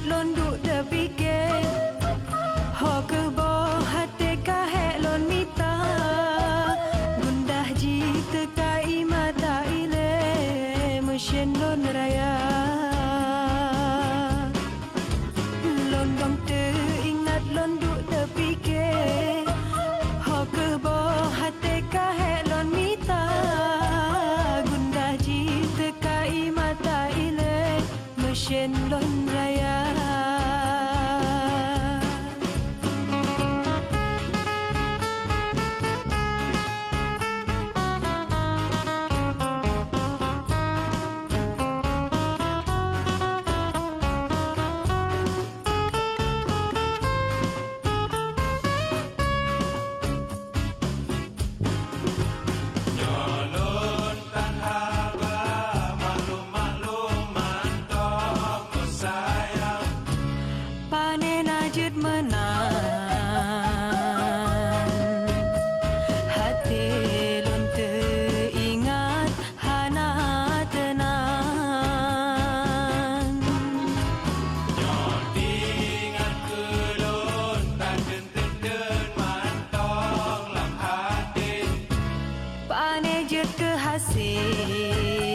ingat lon duk de fikir ho ke bo hati kahe lon mita gundah ji tekai mata ile mesin lon raya lon dong te ingat lon duk de fikir ho ke bo hati kahe lon mita gundah ji tekai mata ile mesin lon raya najid menang hati lon teringat hana tenang Nyon ingat ke lon tak den mantong lam hati pane jet ke hasil